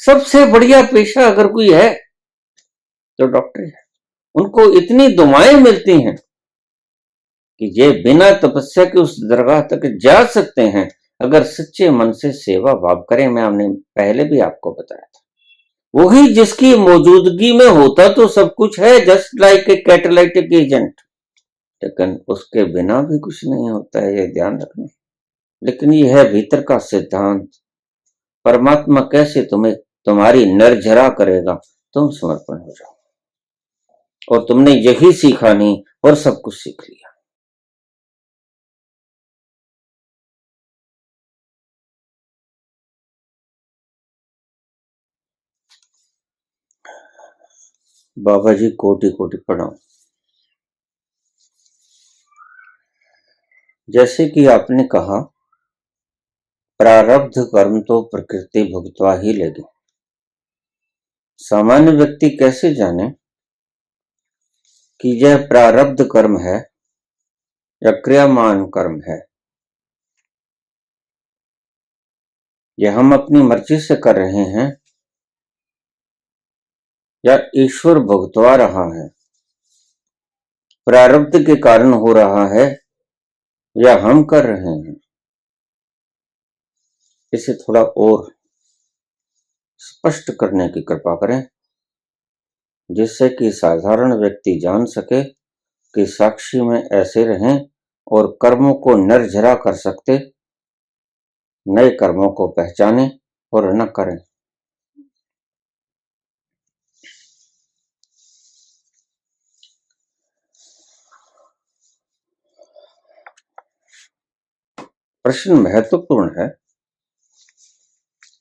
सबसे बढ़िया पेशा अगर कोई है तो डॉक्टर है। उनको इतनी दुआएं मिलती हैं कि ये बिना तपस्या के उस दरगाह तक जा सकते हैं अगर सच्चे मन से सेवा भाव करें। मैं हमने पहले भी आपको बताया था, वही जिसकी मौजूदगी में होता तो सब कुछ है, just like a catalytic agent, लेकिन उसके बिना भी कुछ नहीं होता है, ये ध्यान रखना। लेकिन ये है भीतर का सिद्धांत। परमात्मा कैसे तुम्हें तुम्हारी निर्जरा करेगा, तुम समर्पण हो जाओ। और तुमने यही सीखा नहीं और सब कुछ सीख लिया। बाबा जी कोटि कोटि प्रणाम। जैसे कि आपने कहा, प्रारब्ध कर्म तो प्रकृति भुगतवा ही लेगी। सामान्य व्यक्ति कैसे जाने कि यह प्रारब्ध कर्म है या क्रियामान कर्म है, यह हम अपनी मर्जी से कर रहे हैं या ईश्वर भुगतवा रहा है, प्रारब्ध के कारण हो रहा है या हम कर रहे हैं। इसे थोड़ा और स्पष्ट करने की कृपा करें, जिससे कि साधारण व्यक्ति जान सके कि साक्षी में ऐसे रहें और कर्मों को निर्जरा कर सकते, नए कर्मों को पहचाने और न करें। प्रश्न महत्वपूर्ण है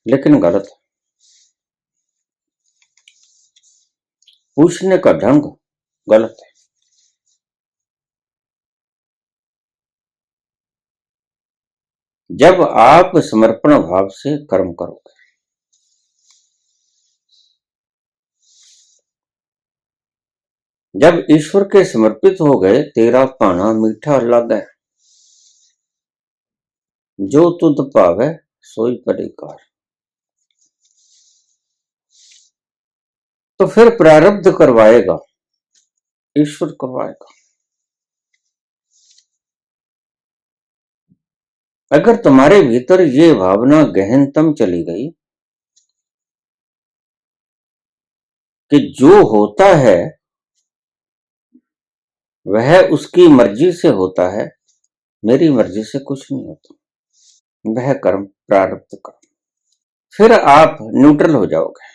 लेकिन गलत है। पूछने का ढंग गलत है। जब आप समर्पण भाव से कर्म करोगे, जब ईश्वर के समर्पित हो गए, तेरा पाना मीठा लागे, जो तुध पावे सोई परिकार। तो फिर प्रारब्ध करवाएगा, ईश्वर करवाएगा। अगर तुम्हारे भीतर ये भावना गहनतम चली गई कि जो होता है वह उसकी मर्जी से होता है, मेरी मर्जी से कुछ नहीं होता, वह कर्म प्रारब्ध कर्म, फिर आप न्यूट्रल हो जाओगे।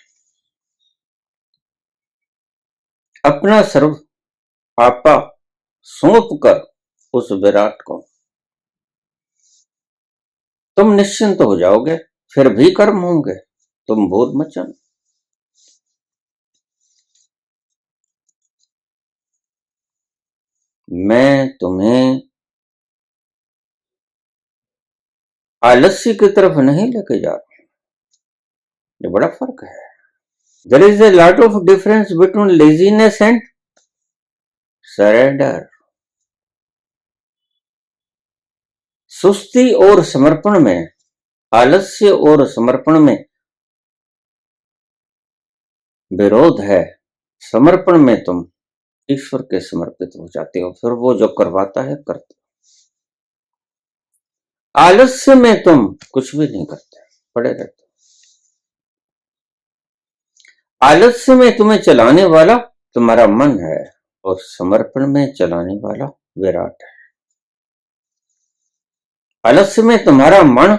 अपना सर्व आपा सौंप कर उस विराट को तुम निश्चिंत हो जाओगे। फिर भी कर्म होंगे, तुम भूल मत जाना। मैं तुम्हें आलस्य की तरफ नहीं लेके जा रहा। ये बड़ा फर्क है। There is a lot of difference between laziness and surrender. सुस्ती और समर्पण में, आलस्य और समर्पण में विरोध है। समर्पण में तुम ईश्वर के समर्पित हो जाते हो, फिर वो जो करवाता है करते हो। आलस्य में तुम कुछ भी नहीं करते, पड़े रहते हो। आलस्य में तुम्हें चलाने वाला तुम्हारा मन है और समर्पण में चलाने वाला विराट है। आलस्य में तुम्हारा मन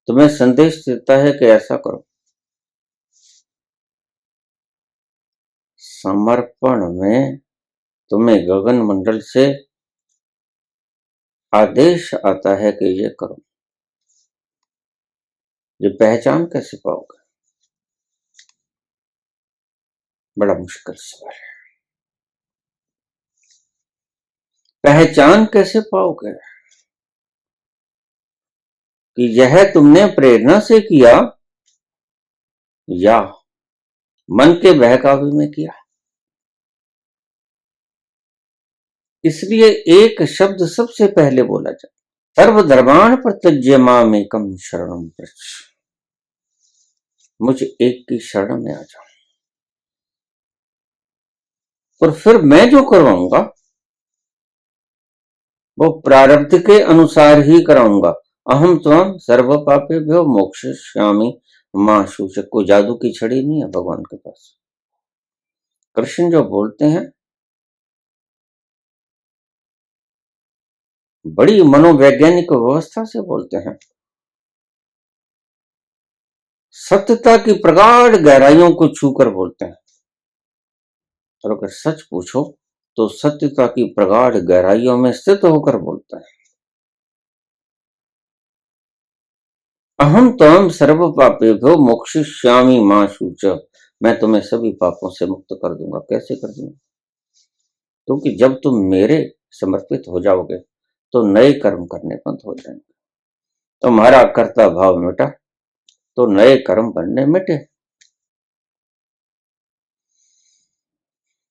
तुम्हें संदेश देता है कि ऐसा करो, समर्पण में तुम्हें गगन मंडल से आदेश आता है कि ये करो। ये पहचान कैसे पाओगे? बड़ा मुश्किल सवाल है। पहचान कैसे पाओगे कि यह तुमने प्रेरणा से किया या मन के बहकावे में किया? इसलिए एक शब्द सबसे पहले बोला जाए, सर्वधर्मान् परित्यज्य मामेकं शरणं व्रज। मुझ एक की शरण में आ जाओ, और फिर मैं जो करवाऊंगा वो प्रारब्ध के अनुसार ही कराऊंगा। अहम त्वं सर्व पापेभ्यो मोक्षयिष्यामि मां शुचः। कोई जादू की छड़ी नहीं है भगवान के पास। कृष्ण जो बोलते हैं बड़ी मनोवैज्ञानिक व्यवस्था से बोलते हैं, सत्यता की प्रगाढ़ गहराइयों को छूकर बोलते हैं। और अगर सच पूछो तो सत्यता की प्रगाढ़ गहराइयों में स्थित होकर बोलता है। अहम त्वं सर्व पापेभ्यो मोक्षयिष्यामि मां शुचः। मैं तुम्हें सभी पापों से मुक्त कर दूंगा। कैसे कर दूंगा? क्योंकि जब तुम मेरे समर्पित हो जाओगे तो नए कर्म करने बंद हो जाएंगे। तुम्हारा कर्ता भाव मिटा तो नए कर्म बनने मिटे।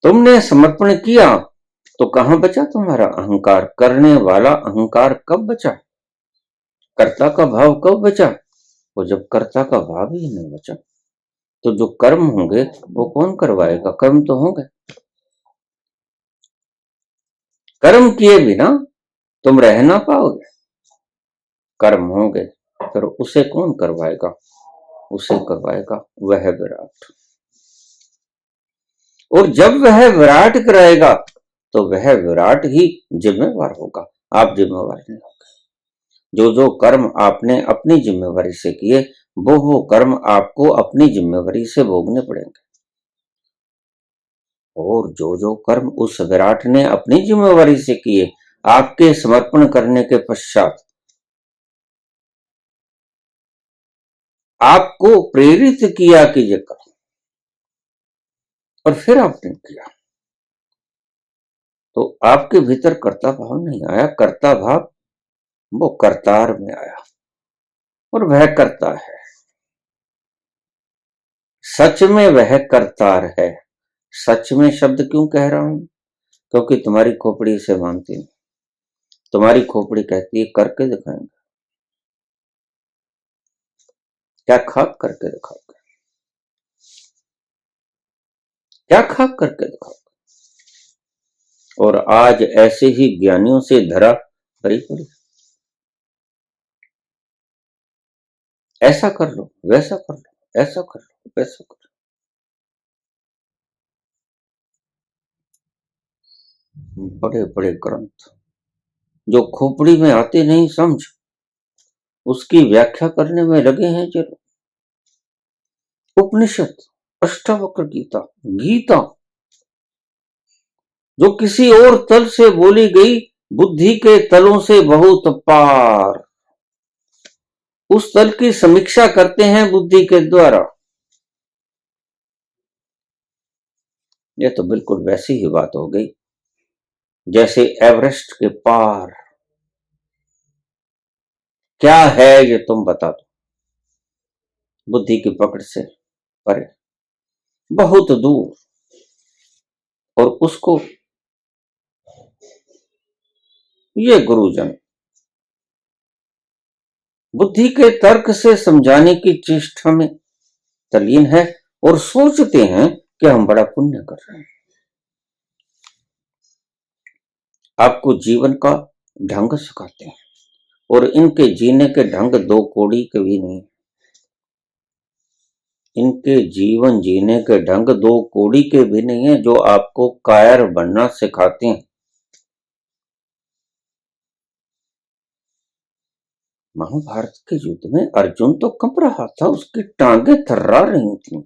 तुमने समर्पण किया तो कहां बचा तुम्हारा अहंकार? करने वाला अहंकार कब बचा? कर्ता का भाव कब बचा? वो जब कर्ता का भाव ही नहीं बचा तो जो कर्म होंगे वो कौन करवाएगा? कर्म तो होंगे। कर्म किए बिना तुम रह ना पाओगे। कर्म होंगे फिर उसे कौन करवाएगा? उसे करवाएगा वह विराट। और जब वह विराट कराएगा तो वह विराट ही जिम्मेवार होगा। आप जिम्मेवार नहीं होगा। जो जो कर्म आपने अपनी जिम्मेवारी से किए वो कर्म आपको अपनी जिम्मेवारी से भोगने पड़ेंगे। और जो जो कर्म उस विराट ने अपनी जिम्मेवारी से किए आपके समर्पण करने के पश्चात आपको प्रेरित किया कि ये करो, और फिर आपने किया, तो आपके भीतर कर्ता भाव नहीं आया। कर्ता भाव वो करतार में आया और वह करता है। सच में वह करतार है। सच में शब्द क्यों कह रहा हूं? क्योंकि तुम्हारी खोपड़ी इसे मानती नहीं। तुम्हारी खोपड़ी कहती है करके दिखाएंगे। क्या खाक करके दिखाओगे? क्या खाक करके दिखाओगे? और आज ऐसे ही ज्ञानियों से धरा भरी पड़ी। ऐसा कर लो, वैसा कर लो, ऐसा कर लो, वैसा कर लो। बड़े बड़े ग्रंथ जो खोपड़ी में आते नहीं समझ, उसकी व्याख्या करने में लगे हैं चलो। उपनिषद, अष्टावक्र गीता, गीता जो किसी और तल से बोली गई, बुद्धि के तलों से बहुत पार, उस तल की समीक्षा करते हैं बुद्धि के द्वारा। यह तो बिल्कुल वैसी ही बात हो गई जैसे एवरेस्ट के पार। क्या है ये तुम बता दो। बुद्धि की पकड़ से परे, बहुत दूर, और उसको ये गुरुजन बुद्धि के तर्क से समझाने की चेष्टा में तल्लीन है और सोचते हैं कि हम बड़ा पुण्य कर रहे हैं। आपको जीवन का ढंग सिखाते हैं, और इनके जीने के ढंग दो कौड़ी के भी नहीं। इनके जीवन जीने के ढंग दो कौड़ी के भी नहीं है जो आपको कायर बनना सिखाते हैं। महाभारत के युद्ध में अर्जुन तो कंप रहा था, उसकी टांगे थर्रा रही थी,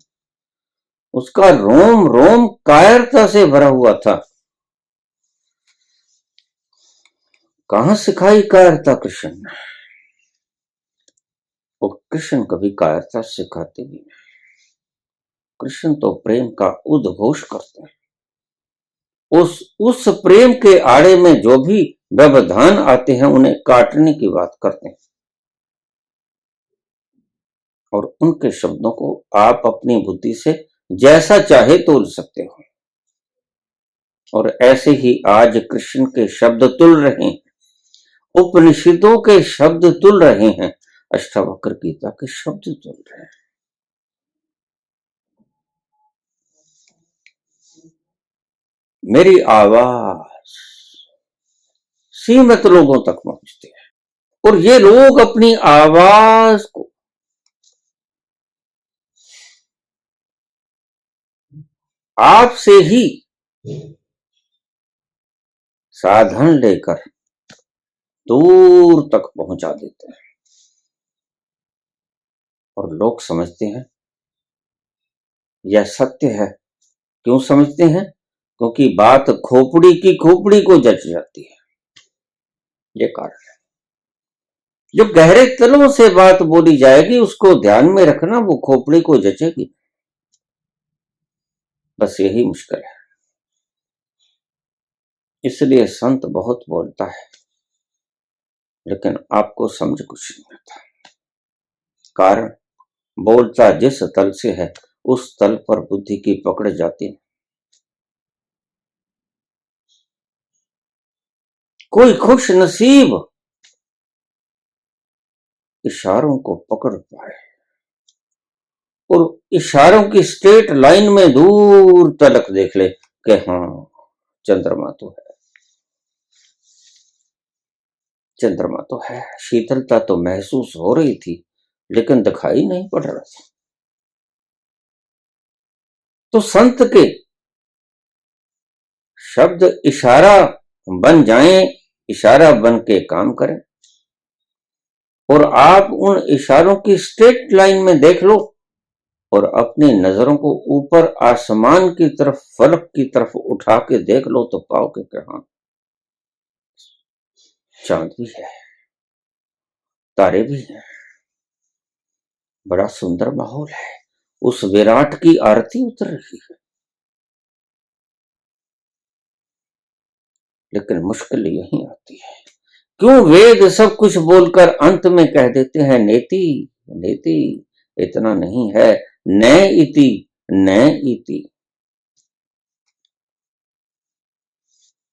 उसका रोम रोम कायरता से भरा हुआ था। कहां सिखाई कायरता कृष्ण ने? और कृष्ण कभी कायरता सिखाते भी नहीं। कृष्ण तो प्रेम का उद्घोष करते हैं। उस प्रेम के आड़े में जो भी व्यवधान आते हैं उन्हें काटने की बात करते हैं, और उनके शब्दों को आप अपनी बुद्धि से जैसा चाहे तोल सकते हो। और ऐसे ही आज कृष्ण के शब्द तुल रहे हैं, उपनिषदों के शब्द तुल रहे हैं, अष्टावक्र गीता के शब्द तुल रहे हैं। मेरी आवाज सीमित लोगों तक पहुंचती है और ये लोग अपनी आवाज को आपसे ही साधन लेकर दूर तक पहुंचा देते हैं और लोग समझते हैं यह सत्य है। क्यों समझते हैं? क्योंकि बात खोपड़ी की खोपड़ी को जच जाती है, ये कारण है। जो गहरे तलों से बात बोली जाएगी उसको ध्यान में रखना, वो खोपड़ी को जचेगी। बस यही मुश्किल है। इसलिए संत बहुत बोलता है लेकिन आपको समझ कुछ नहीं आता। कारण बोलता जिस तल से है उस तल पर बुद्धि की पकड़ जाती है। कोई खुश नसीब इशारों को पकड़ पाए और इशारों की स्ट्रेट लाइन में दूर तलक देख ले कि हाँ चंद्रमा तो है, चंद्रमा तो है। शीतलता तो महसूस हो रही थी लेकिन दिखाई नहीं पड़ रहा था। तो संत के शब्द इशारा बन जाएं, इशारा बन के काम करें और आप उन इशारों की स्ट्रेट लाइन में देख लो और अपनी नजरों को ऊपर आसमान की तरफ, फलक की तरफ उठा के देख लो तो पाओगे कि हाँ चांद भी है, तारे भी हैं, बड़ा सुंदर माहौल है। उस विराट की आरती उतर रही है। लेकिन मुश्किल यही आती है, क्यों वेद सब कुछ बोलकर अंत में कह देते हैं नेति नेति, इतना नहीं है, न इति न इति।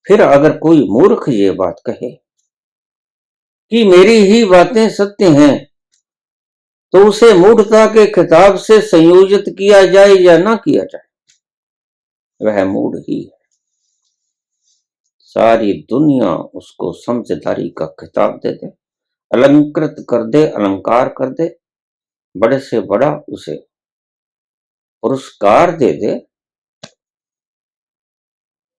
फिर अगर कोई मूर्ख ये बात कहे कि मेरी ही बातें सत्य हैं तो उसे मूढ़ता के खिताब से संयोजित किया जाए या ना किया जाए, वह मूढ़ ही है। सारी दुनिया उसको समझदारी का खिताब दे दे, अलंकृत कर दे, अलंकार कर दे, बड़े से बड़ा उसे पुरस्कार दे दे,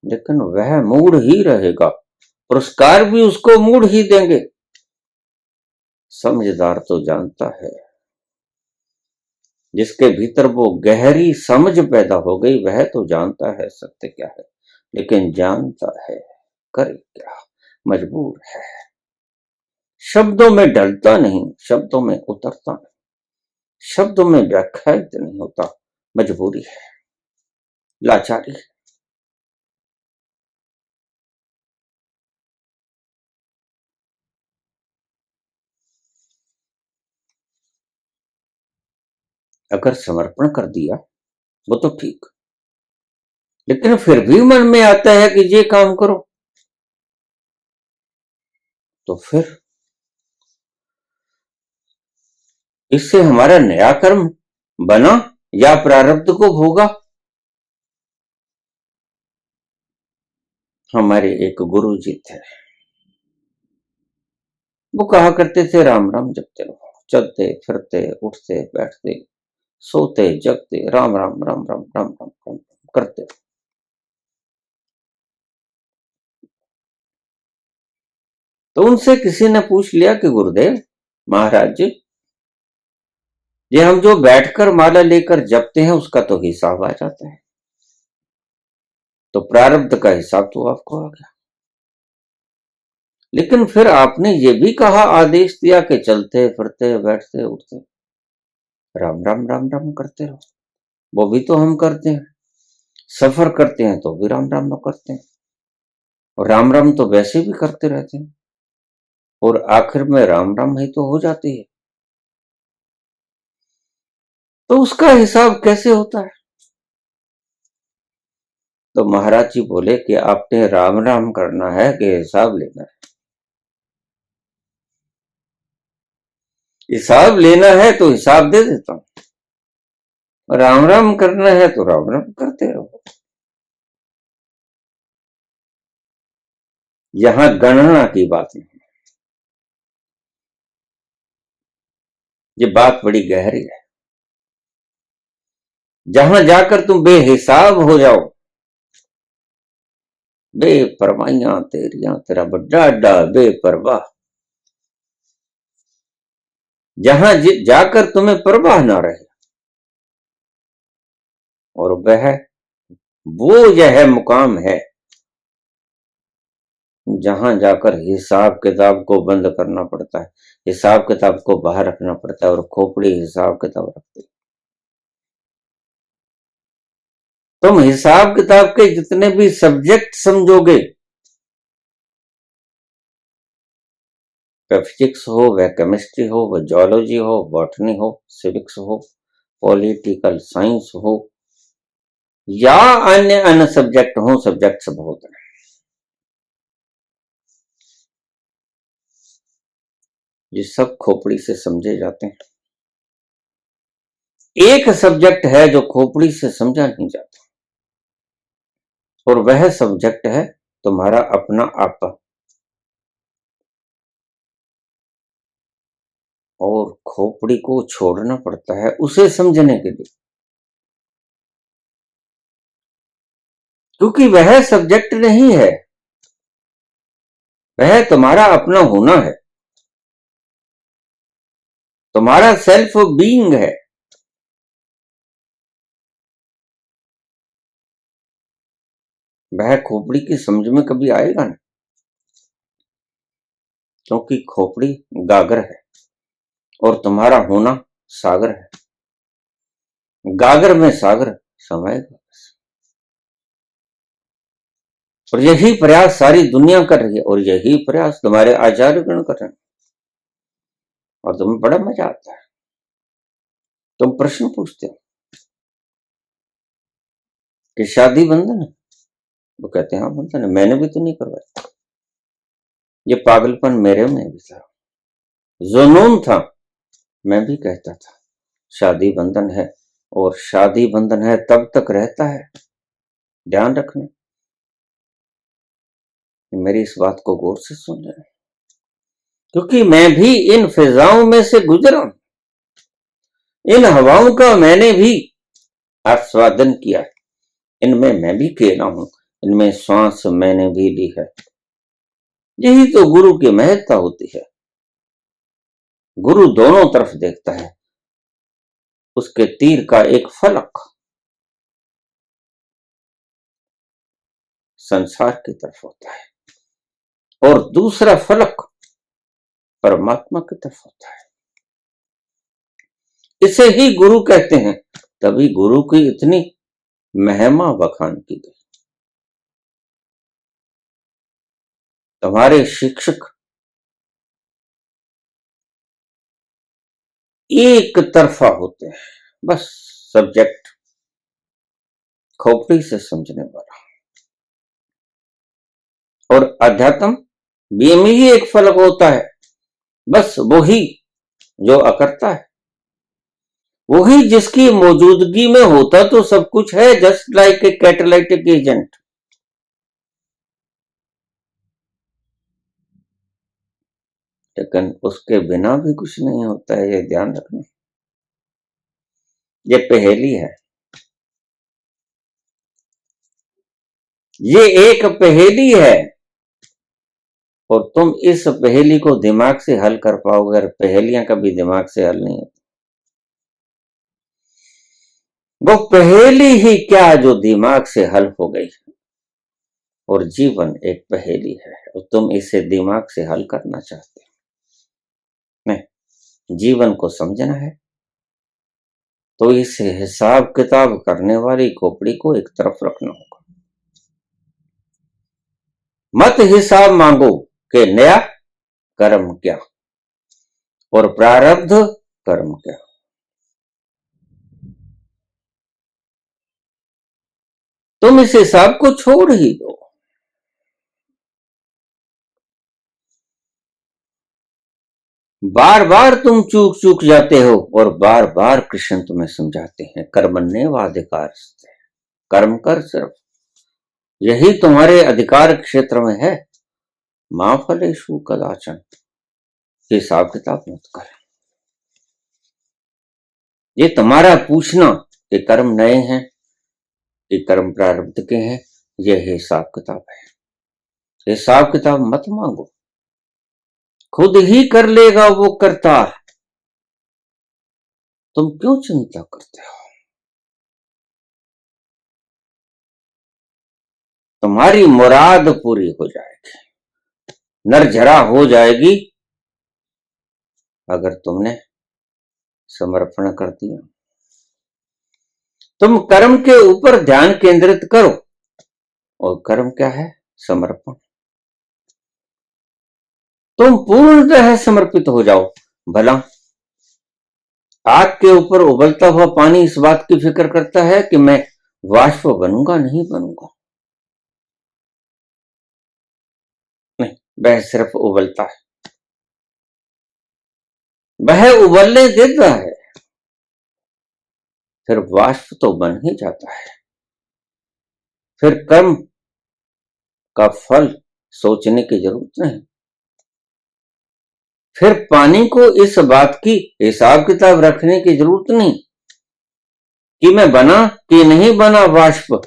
लेकिन वह मूढ़ ही रहेगा। पुरस्कार भी उसको मूढ़ ही देंगे। समझदार तो जानता है, जिसके भीतर वो गहरी समझ पैदा हो गई वह तो जानता है सत्य क्या है, लेकिन जानता है करे क्या, मजबूर है। शब्दों में ढलता नहीं, शब्दों में उतरता नहीं, शब्दों में व्याख्यात नहीं होता, मजबूरी है, लाचारी है। अगर समर्पण कर दिया वो तो ठीक, लेकिन फिर भी मन में आता है कि ये काम करो, तो फिर इससे हमारा नया कर्म बना या प्रारब्ध को भोगा। हमारे एक गुरु जी थे, वो कहा करते थे राम राम जपते रहो, चलते फिरते उठते बैठते सोते जगते राम राम राम राम राम राम राम करते रहो। तो उनसे किसी ने पूछ लिया कि गुरुदेव महाराज जी, ये हम जो बैठकर माला लेकर जपते हैं उसका तो हिसाब आ जाता है, तो प्रारब्ध का हिसाब तो आपको आ गया, लेकिन फिर आपने ये भी कहा, आदेश दिया कि चलते फिरते बैठते उठते राम राम राम राम करते रहो, वो भी तो हम करते हैं। सफर करते हैं तो भी राम राम करते हैं और राम राम तो वैसे भी करते रहते हैं और आखिर में राम राम ही तो हो जाती है, तो उसका हिसाब कैसे होता है? तो महाराज जी बोले कि आपने राम राम करना है कि हिसाब लेना है? हिसाब लेना है तो हिसाब दे देता हूं, राम राम करना है तो राम राम करते रहो। यहां गणना की बात नहीं, ये बात बड़ी गहरी है। जहां जाकर तुम बेहिसाब हो जाओ, बेपरवाहियां तेरियां तेरा बड्डा अड्डा बेपरवाह, जहां जाकर तुम्हें परवाह ना रहे, और वो यह मुकाम है जहां जाकर हिसाब किताब को बंद करना पड़ता है, हिसाब किताब को बाहर रखना पड़ता है, और खोपड़ी हिसाब किताब रखती है। तुम हिसाब किताब के जितने भी सब्जेक्ट समझोगे, वह फिजिक्स हो, वह केमिस्ट्री हो, वह जियोलॉजी हो, बॉटनी हो, सिविक्स हो, पॉलिटिकल साइंस हो, या अन्य सब्जेक्ट हो, सब्जेक्ट्स बहुत हैं, ये सब खोपड़ी से समझे जाते हैं। एक सब्जेक्ट है जो खोपड़ी से समझा नहीं जाता, और वह सब्जेक्ट है तुम्हारा अपना आपा, और खोपड़ी को छोड़ना पड़ता है उसे समझने के लिए, क्योंकि वह सब्जेक्ट नहीं है, वह तुम्हारा अपना होना है, तुम्हारा सेल्फ बीइंग है। वह खोपड़ी की समझ में कभी आएगा नहीं, क्योंकि खोपड़ी गागर है और तुम्हारा होना सागर है। गागर में सागर समाएगा, और यही प्रयास सारी दुनिया कर रही है, और यही प्रयास तुम्हारे आचार्यगण कर रहे हैं, और तुम्हें बड़ा मजा आता है। तुम प्रश्न पूछते हो कि शादी बंधन है, वो कहते हैं हाँ बंधन है, मैंने भी तो नहीं करवाया। ये पागलपन मेरे में भी था, जुनून था, मैं भी कहता था शादी बंधन है, और शादी बंधन है तब तक रहता है। ध्यान रखना, मेरी इस बात को गौर से सुन लेना, क्योंकि मैं भी इन फिजाओं में से गुजरा, इन हवाओं का मैंने भी आस्वादन किया है, इनमें मैं भी खेला हूं, इनमें श्वास मैंने भी ली है। यही तो गुरु की महत्ता होती है। गुरु दोनों तरफ देखता है, उसके तीर का एक फलक संसार की तरफ होता है, और दूसरा फलक परमात्मा की तरफ होता है। इसे ही गुरु कहते हैं, तभी गुरु की इतनी महिमा बखान की गई। तुम्हारे शिक्षक एक तरफा होते हैं, बस सब्जेक्ट खोपड़ी से समझने वाला, और अध्यात्म भी में ही एक फलक होता है, बस वही जो अकर्ता है, वही जिसकी मौजूदगी में होता तो सब कुछ है, just like a catalytic agent. लेकिन उसके बिना भी कुछ नहीं होता है, ये ध्यान रखना। ये पहेली है, ये एक पहेली है, और तुम इस पहेली को दिमाग से हल कर पाओगे, अगर पहेलियां कभी दिमाग से हल नहीं होती। वो पहेली ही क्या जो दिमाग से हल हो गई, और जीवन एक पहेली है, और तुम इसे दिमाग से हल करना चाहते हो। नहीं, जीवन को समझना है तो इस हिसाब किताब करने वाली खोपड़ी को एक तरफ रखना होगा। मत हिसाब मांगो कि नया कर्म क्या और प्रारब्ध कर्म क्या। तुम इस हिसाब को छोड़ ही दो। बार बार तुम चूक चूक जाते हो, और बार बार कृष्ण तुम्हें समझाते हैं कर्मण्येवाधिकार, कर्म कर, सिर्फ यही तुम्हारे अधिकार क्षेत्र में है। मां फलेषु कदाचन, हिसाब किताब मत कर। ये तुम्हारा पूछना कि कर्म नए हैं कि कर्म प्रारब्ध के हैं, यह हिसाब किताब है। हिसाब किताब मत मांगो, खुद ही कर लेगा वो करतार, तुम क्यों चिंता करते हो? तुम्हारी मुराद पूरी हो जाएगी, नरझरा हो जाएगी अगर तुमने समर्पण कर दिया। तुम कर्म के ऊपर ध्यान केंद्रित करो, और कर्म क्या है? समर्पण। तुम पूर्णतः समर्पित हो जाओ। भला आग के ऊपर उबलता हुआ पानी इस बात की फिक्र करता है कि मैं वाष्प बनूंगा नहीं बनूंगा? नहीं, वह सिर्फ उबलता है, वह उबलने देता है, फिर वाष्प तो बन ही जाता है। फिर कर्म का फल सोचने की जरूरत नहीं। फिर पानी को इस बात की हिसाब किताब रखने की जरूरत नहीं कि मैं बना कि नहीं बना, वाष्प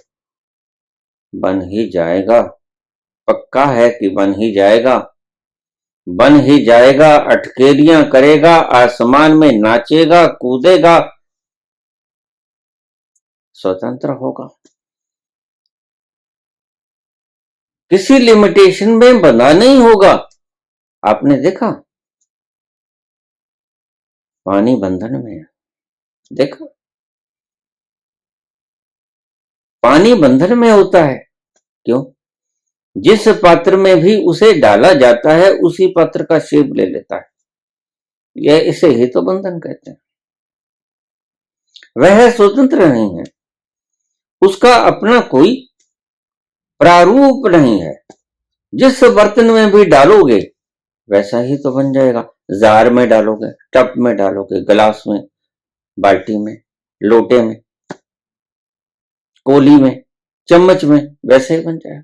बन ही जाएगा, पक्का है कि बन ही जाएगा, बन ही जाएगा। अटकेलियां करेगा, आसमान में नाचेगा, कूदेगा, स्वतंत्र होगा, किसी लिमिटेशन में बंधा नहीं होगा। आपने देखा पानी बंधन में है, देखा पानी बंधन में होता है। क्यों? जिस पात्र में भी उसे डाला जाता है उसी पात्र का शेप ले लेता है। यह इसे ही तो बंधन कहते हैं। वह स्वतंत्र नहीं है, उसका अपना कोई प्रारूप नहीं है। जिस बर्तन में भी डालोगे वैसा ही तो बन जाएगा। जार में डालोगे, टब में डालोगे, गिलास में, बाल्टी में, लोटे में, कोली में, चम्मच में, वैसे ही बन जाएगा।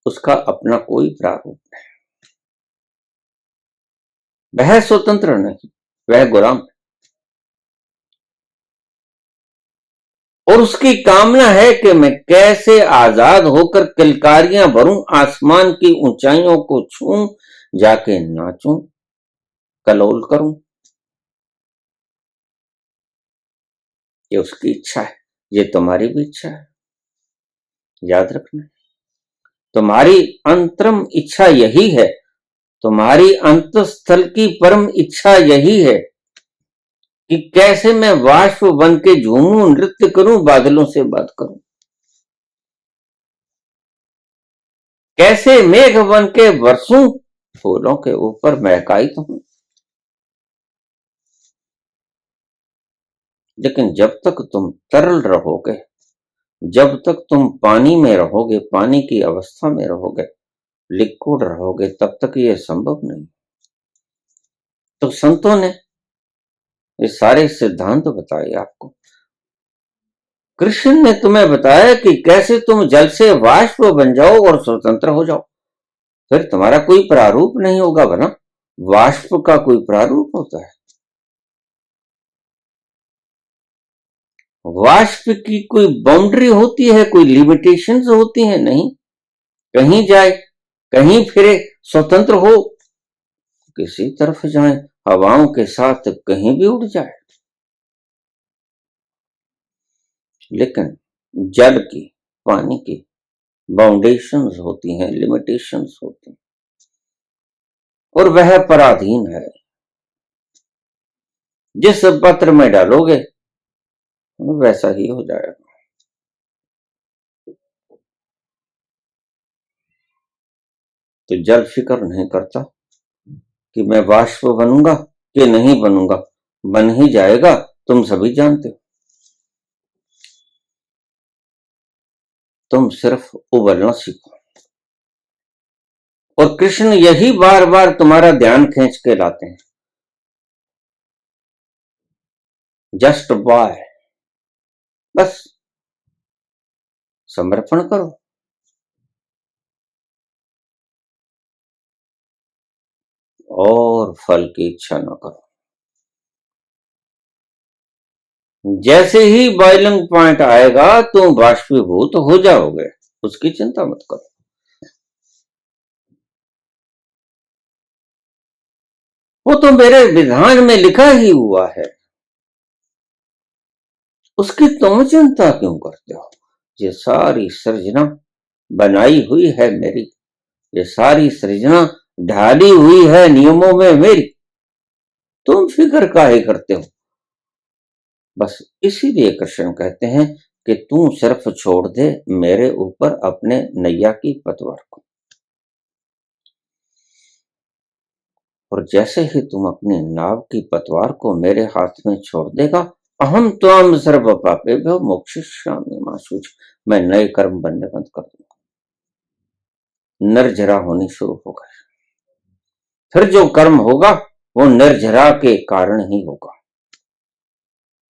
उसका अपना कोई प्रारूप नहीं, वह स्वतंत्र नहीं, वह गुलाम है। और उसकी कामना है कि मैं कैसे आजाद होकर किलकारियां भरूं, आसमान की ऊंचाइयों को छूं, जाके नाचूं, कलोल करूं। ये उसकी इच्छा है, ये तुम्हारी भी इच्छा है। याद रखना, तुम्हारी अंतरम इच्छा यही है, तुम्हारी अंतस्थल की परम इच्छा यही है कि कैसे मैं वाष्प बन के झूमूं, नृत्य करूं, बादलों से बात करूं, कैसे मेघ बन के बरसूं, फूलों के ऊपर महकाई हूं। लेकिन जब तक तुम तरल रहोगे, जब तक तुम पानी में रहोगे, पानी की अवस्था में रहोगे, लिक्विड रहोगे, तब तक यह संभव नहीं। तो संतों ने ये सारे सिद्धांत बताए आपको। कृष्ण ने तुम्हें बताया कि कैसे तुम जल से वाष्प बन जाओ और स्वतंत्र हो जाओ। फिर तुम्हारा कोई प्रारूप नहीं होगा। बना वाष्प का कोई प्रारूप होता है? वाष्प की कोई बाउंड्री होती है, कोई लिमिटेशंस होती है? नहीं। कहीं जाए, कहीं फिरे, स्वतंत्र हो, किसी तरफ जाए, हवाओं के साथ कहीं भी उड़ जाए। लेकिन जल की, पानी की बाउंडेशंस होती हैं, लिमिटेशंस होती हैं, और वह पराधीन है। जिस पत्र में डालोगे वैसा ही हो जाएगा। तो जल फिक्र नहीं करता कि मैं वाष्प बनूंगा कि नहीं बनूंगा, बन ही जाएगा, तुम सभी जानते हो। तुम सिर्फ उबलना सीखो। और कृष्ण यही बार बार तुम्हारा ध्यान खींच के लाते हैं। जस्ट बॉय, बस समर्पण करो। और फल की इच्छा न करो। जैसे ही बॉइलिंग पॉइंट आएगा तुम बाष्पीभूत हो जाओगे, उसकी चिंता मत करो। वो तो मेरे विधान में लिखा ही हुआ है, उसकी तुम चिंता क्यों करते हो? ये सारी सृजना बनाई हुई है मेरी, ये सारी सृजना ढाली हुई है नियमों में मेरी, तुम फिक्र काहे करते हो? बस इसीलिए कृष्ण कहते हैं कि तू सिर्फ छोड़ दे मेरे ऊपर अपने नैया की पतवार को, और जैसे ही तुम अपनी नाव की पतवार को मेरे हाथ में छोड़ देगा, अहम त्वाम सर्व पापेभ्यो मोक्षयिष्यामि मा शुच, मैं नए कर्म बनने बंद कर दूंगा, निर्जरा होनी शुरू हो गई। फिर जो कर्म होगा वो निर्जरा के कारण ही होगा,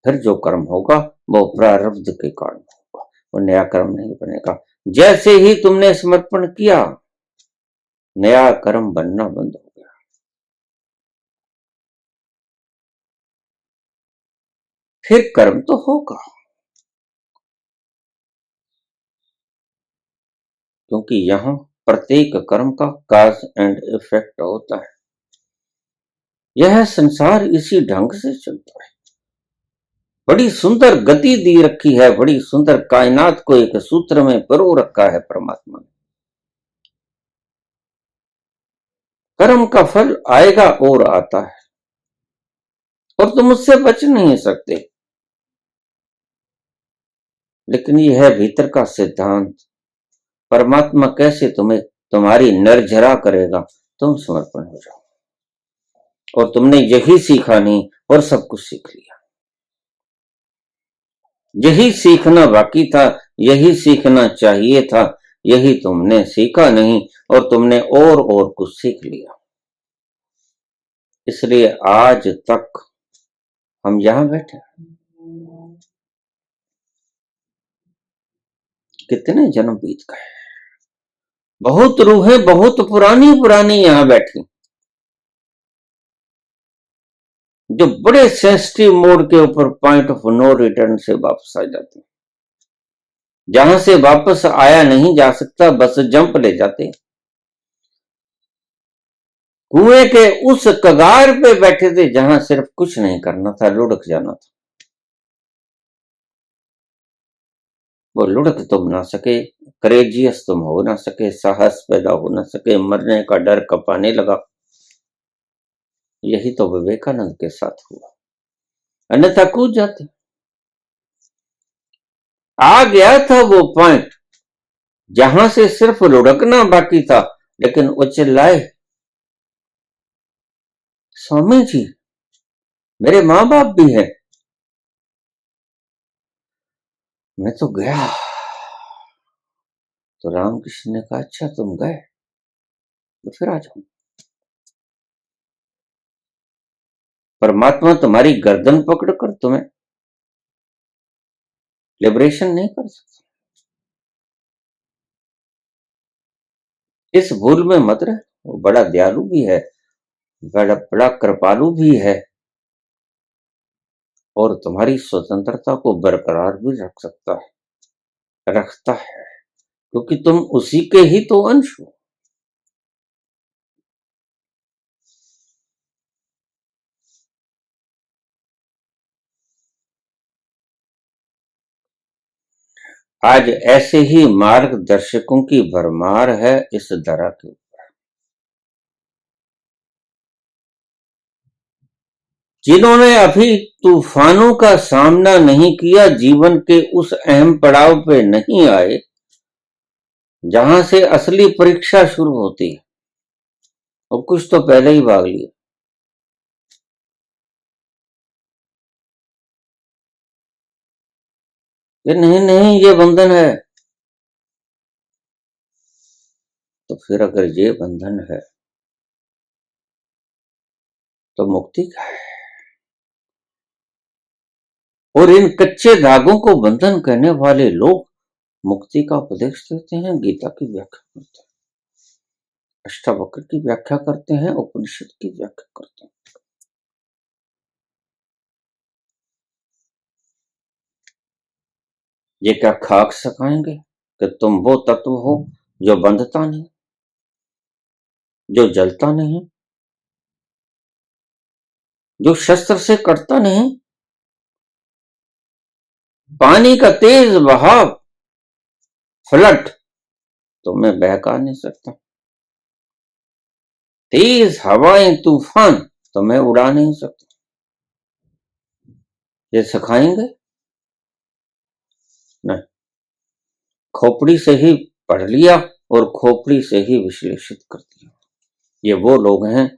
फिर जो कर्म होगा वो प्रारब्ध के कारण होगा, वो नया कर्म नहीं बनेगा। जैसे ही तुमने समर्पण किया, नया कर्म बनना बंद हो गया। फिर कर्म तो होगा, क्योंकि यहां प्रत्येक कर्म का काज एंड इफेक्ट होता है। यह संसार इसी ढंग से चलता है। बड़ी सुंदर गति दी रखी है, बड़ी सुंदर कायनात को एक सूत्र में परो रखा है परमात्मा ने। कर्म का फल आएगा और आता है, और तुम उससे बच नहीं सकते। लेकिन यह है भीतर का सिद्धांत, परमात्मा कैसे तुम्हें तुम्हारी निर्जरा करेगा, तुम समर्पण हो जाओ। और तुमने यही सीखा नहीं और सब कुछ सीख लिया। यही सीखना बाकी था, यही सीखना चाहिए था, यही तुमने सीखा नहीं और तुमने और कुछ सीख लिया। इसलिए आज तक हम यहां बैठे, कितने जन्म बीत गए, बहुत रूहें बहुत पुरानी पुरानी यहां बैठी, जो बड़े सेंसिटिव मोड के ऊपर पॉइंट ऑफ नो रिटर्न से वापस आ जाते, जहां से वापस आया नहीं जा सकता, बस जंप ले जाते। कुएं के उस कगार पे बैठे थे जहां सिर्फ कुछ नहीं करना था, लुढ़क जाना था। वो लुढ़क तुम ना सके, करेजियस तुम हो ना सके, साहस पैदा हो ना सके, मरने का डर कपाने लगा। यही तो विवेकानंद के साथ हुआ, अन्यथा कूद जाते। आ गया था वो पॉइंट जहां से सिर्फ लुढ़कना बाकी था, लेकिन वो चिल्लाए, स्वामी जी मेरे मां बाप भी है। मैं तो गया। तो रामकृष्ण ने कहा, अच्छा तुम गए तो फिर आ जाओ। परमात्मा तुम्हारी गर्दन पकड़कर तुम्हें लिबरेशन नहीं कर सकता। इस भूल में मत रह, वो बड़ा दयालु भी है, बड़ा बड़ा कृपालु भी है, और तुम्हारी स्वतंत्रता को बरकरार भी रख सकता है, रखता है, क्योंकि तुम उसी के ही तो अंश हो। आज ऐसे ही मार्गदर्शकों की भरमार है इस धरा के ऊपर, जिन्होंने अभी तूफानों का सामना नहीं किया, जीवन के उस अहम पड़ाव पे नहीं आए जहां से असली परीक्षा शुरू होती है, और कुछ तो पहले ही भाग लिया। ये नहीं नहीं ये बंधन है, तो फिर अगर ये बंधन है तो मुक्ति क्या है? और इन कच्चे धागों को बंधन कहने वाले लोग मुक्ति का उपदेश देते हैं, गीता की व्याख्या करते हैं, अष्टावक्र की व्याख्या करते हैं, उपनिषद की व्याख्या करते हैं। ये क्या खाक सिखाएंगे कि तुम वो तत्व हो जो बंधता नहीं, जो जलता नहीं, जो शस्त्र से कटता नहीं, पानी का तेज बहाव फ्लड तुम्हें बहका नहीं सकता, तेज हवाएं तूफान तुम्हें उड़ा नहीं सकता। ये सिखाएंगे नहीं, खोपड़ी से ही पढ़ लिया और खोपड़ी से ही विश्लेषित कर दिया। ये वो लोग हैं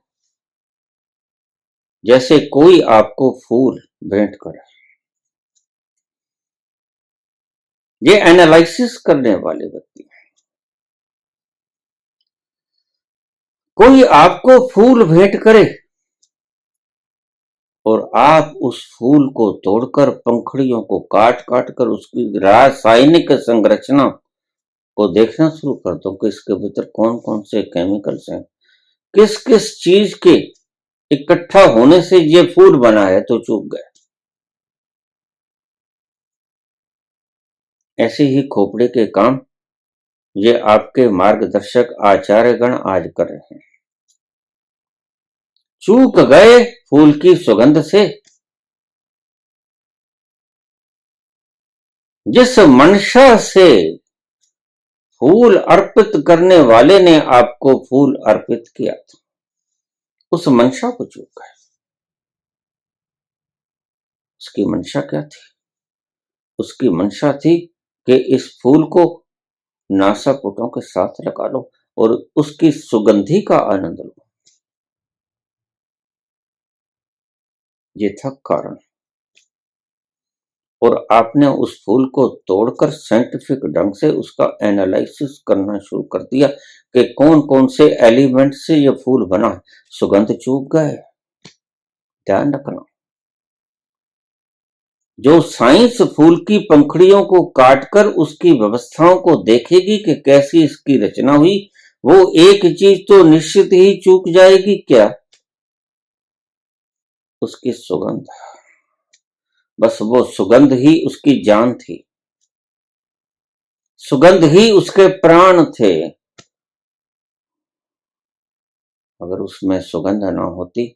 जैसे कोई आपको फूल भेंट करे, ये एनालिसिस करने वाले व्यक्ति हैं। कोई आपको फूल भेंट करे और आप उस फूल को तोड़कर पंखुड़ियों को काट काट कर उसकी रासायनिक संरचना को देखना शुरू कर दो कि इसके भीतर कौन कौन से केमिकल्स हैं, किस किस चीज के इकट्ठा होने से ये फूल बना है, तो चूक गए। ऐसे ही खोपड़े के काम ये आपके मार्गदर्शक आचार्यगण आज कर रहे हैं। चूक गए फूल की सुगंध से। जिस मंशा से फूल अर्पित करने वाले ने आपको फूल अर्पित किया था, उस मंशा को चूक गए। उसकी मंशा क्या थी? उसकी मंशा थी कि इस फूल को नासापुटों के साथ लगा लो और उसकी सुगंधी का आनंद लो। ये था कारण। और आपने उस फूल को तोड़कर साइंटिफिक ढंग से उसका एनालिसिस करना शुरू कर दिया कि कौन कौन से एलिमेंट से ये फूल बना है। सुगंध चूक गए। ध्यान रखना, जो साइंस फूल की पंखुड़ियों को काटकर उसकी व्यवस्थाओं को देखेगी कि कैसी इसकी रचना हुई, वो एक चीज तो निश्चित ही चूक जाएगी। क्या? उसकी सुगंध। बस वो सुगंध ही उसकी जान थी, सुगंध ही उसके प्राण थे। अगर उसमें सुगंध ना होती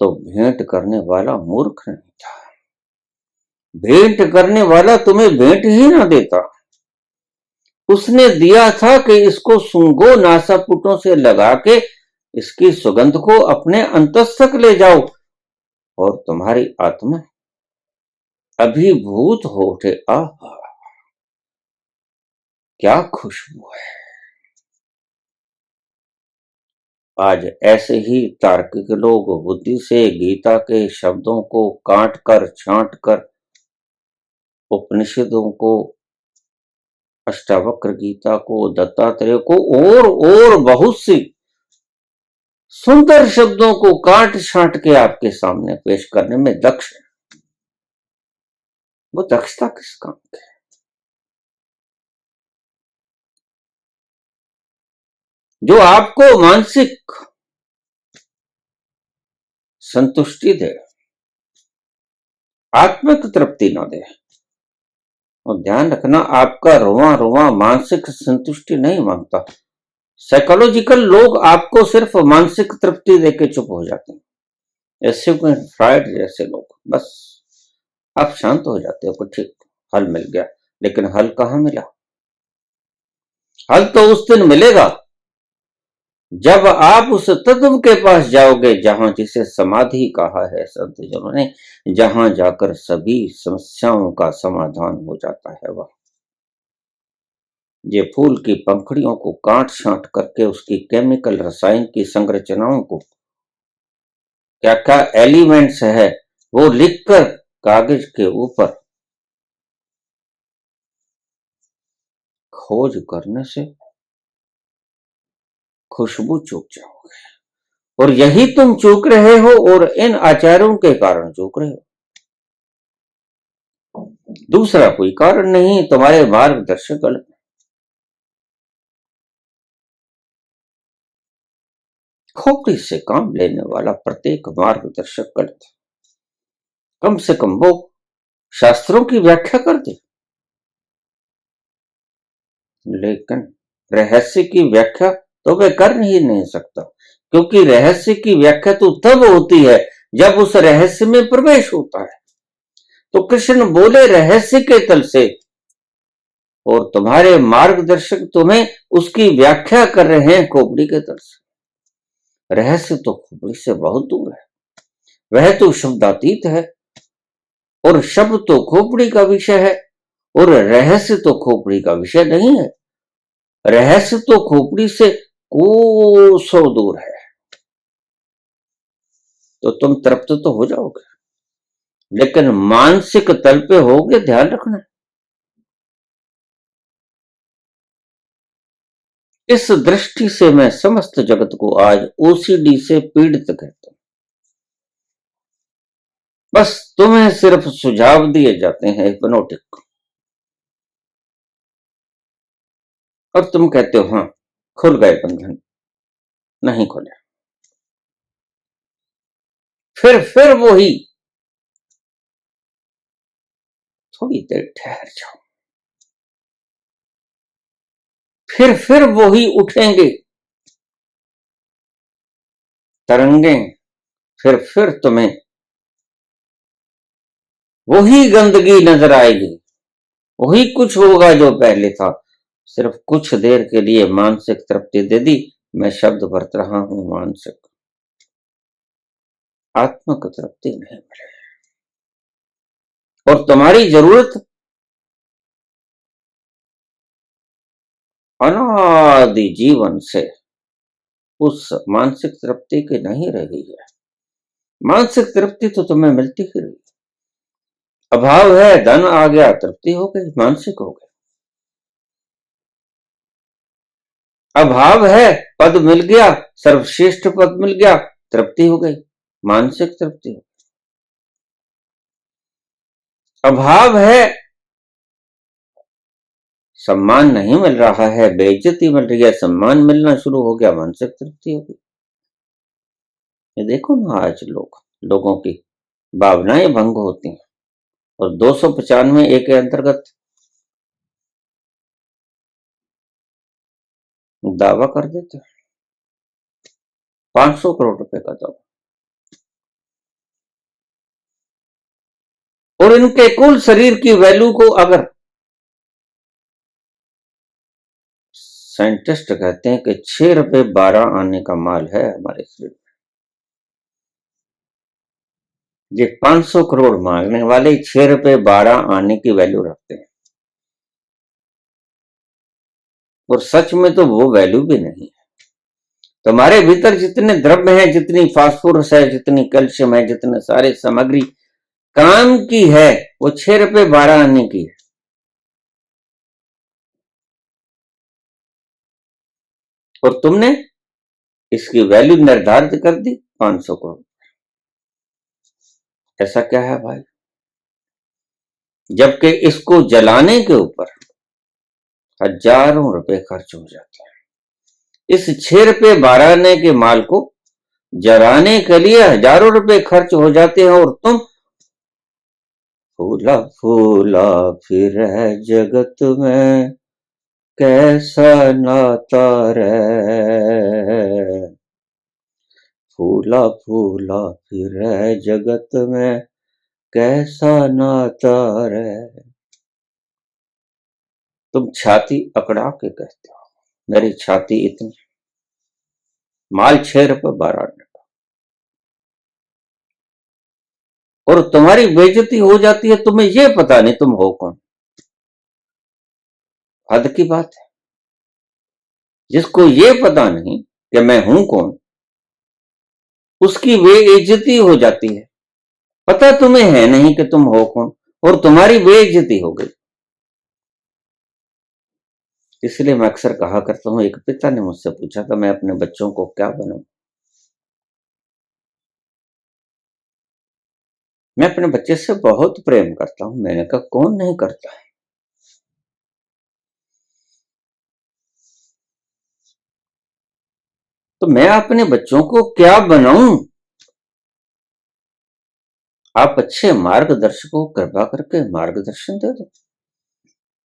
तो भेंट करने वाला मूर्ख नहीं था। भेंट करने वाला तुम्हें भेंट ही ना देता। उसने दिया था कि इसको सूंघो, नासापुटों से लगा के इसकी सुगंध को अपने अंतस तक ले जाओ और तुम्हारी आत्मा अभिभूत हो उठे। आहा, क्या खुशबू है। आज ऐसे ही तार्किक लोग बुद्धि से गीता के शब्दों को काट कर छांट कर, उपनिषदों को, अष्टावक्र गीता को, दत्तात्रेय को और बहुत सी सुंदर शब्दों को काट छांट के आपके सामने पेश करने में दक्ष है। वो दक्षता किस काम की? जो आपको मानसिक संतुष्टि दे, आत्मिक तृप्ति ना दे। और ध्यान रखना, आपका रुआ रुआ मानसिक संतुष्टि नहीं मांगता। साइकोलॉजिकल लोग आपको सिर्फ मानसिक तृप्ति देके चुप हो जाते हैं। ऐसे फ्राइड जैसे लोग, बस आप शांत हो जाते हो कि ठीक, हल मिल गया। लेकिन हल कहाँ मिला? हल तो उस दिन मिलेगा जब आप उस तत्व के पास जाओगे जहां जिसे समाधि कहा है संत जनों ने, जहां जाकर सभी समस्याओं का समाधान हो जाता है। वह ये फूल की पंखुड़ियों को काट छांट करके उसकी केमिकल रसायन की संरचनाओं को, क्या क्या एलिमेंट्स है, वो लिखकर कागज के ऊपर खोज करने से खुशबू चूक जाओगे। और यही तुम चूक रहे हो और इन आचार्यों के कारण चूक रहे हो। दूसरा कोई कारण नहीं, तुम्हारे मार्गदर्शक गलत। खोपड़ी से काम लेने वाला प्रत्येक मार्गदर्शक गलत। कम से कम वो शास्त्रों की व्याख्या कर दे, लेकिन रहस्य की व्याख्या तो वह कर ही नहीं सकता, क्योंकि रहस्य की व्याख्या तो तब होती है जब उस रहस्य में प्रवेश होता है। तो कृष्ण बोले रहस्य के तल से, और तुम्हारे मार्गदर्शक तुम्हें उसकी व्याख्या कर रहे हैं खोपड़ी के तल से। रहस्य तो खोपड़ी से बहुत दूर है, वह तो शब्दातीत है, और शब्द तो खोपड़ी का विषय है, और रहस्य तो खोपड़ी का विषय नहीं है। रहस्य तो खोपड़ी से कोसों दूर है। तो तुम तृप्त तो हो जाओगे, लेकिन मानसिक तल पे होगे, ध्यान रखना। इस दृष्टि से मैं समस्त जगत को आज ओसीडी से पीड़ित कहता हूं। बस तुम्हें सिर्फ सुझाव दिए जाते हैं हिप्नोटिक, और तुम कहते हो हाँ खुल गए बंधन। नहीं खुले। फिर वही, थोड़ी देर ठहर जाओ, फिर वही उठेंगे तरंगे, फिर तुम्हें वही गंदगी नजर आएगी, वही कुछ होगा जो पहले था। सिर्फ कुछ देर के लिए मानसिक तृप्ति दे दी। मैं शब्द बरत रहा हूं मानसिक, आत्मक तृप्ति नहीं मिले। और तुम्हारी जरूरत अनादि जीवन से उस मानसिक तृप्ति की नहीं रही है। मानसिक तृप्ति तो तुम्हें मिलती ही रही। अभाव है, धन आ गया, तृप्ति हो गई, मानसिक हो गई। अभाव है, पद मिल गया, सर्वश्रेष्ठ पद मिल गया, तृप्ति हो गई, मानसिक तृप्ति हो गई। अभाव है, सम्मान नहीं मिल रहा है, बेइज्जती मिल रही है, सम्मान मिलना शुरू हो गया, मानसिक तृप्ति हो गई। ये देखो ना, आज लोगों की भावनाएं भंग होती हैं, और 295 ए के अंतर्गत दावा कर देते हैं 500 करोड़ रुपए का दावा, और इनके कुल शरीर की वैल्यू को अगर साइंटिस्ट कहते हैं कि 6 रुपए 12 आने का माल है हमारे शरीर में, ये 500 करोड़ मांगने वाले 6 रुपए 12 आने की वैल्यू रखते हैं, और सच में तो वो वैल्यू भी नहीं है। तुम्हारे भीतर जितने द्रव्य हैं, जितनी फास्फोरस है, जितनी कैल्शियम है, जितने सारे सामग्री काम की है, वो 6 रुपए 12 आने की है। और तुमने इसकी वैल्यू निर्धारित कर दी 500 करोड़। ऐसा क्या है भाई, जबकि इसको जलाने के ऊपर हजारों रुपए खर्च हो जाते हैं। इस 6 रुपए 12 आने के माल को जलाने के लिए हजारों रुपए खर्च हो जाते हैं, और तुम फूला फूला फिर है जगत में कैसा नाता रे, फूला फूला फिर है जगत में कैसा नाता रे। तुम छाती अकड़ा के कहते हो मेरी छाती इतनी, माल 6 रुपए 12 आने का, और तुम्हारी बेइज्जती हो जाती है, तुम्हें ये पता नहीं तुम हो कौन। हद की बात है, जिसको ये पता नहीं कि मैं हूं कौन, उसकी बेइज्जती हो जाती है। पता तुम्हें है नहीं कि तुम हो कौन, और तुम्हारी बेइज्जती हो गई। इसलिए मैं अक्सर कहा करता हूं, एक पिता ने मुझसे पूछा था मैं अपने बच्चों को क्या बनाऊं, मैं अपने बच्चे से बहुत प्रेम करता हूं। मैंने कहा कौन नहीं करता है। तो मैं अपने बच्चों को क्या बनाऊं? आप अच्छे मार्गदर्शक को कृपा करके मार्गदर्शन दे दो।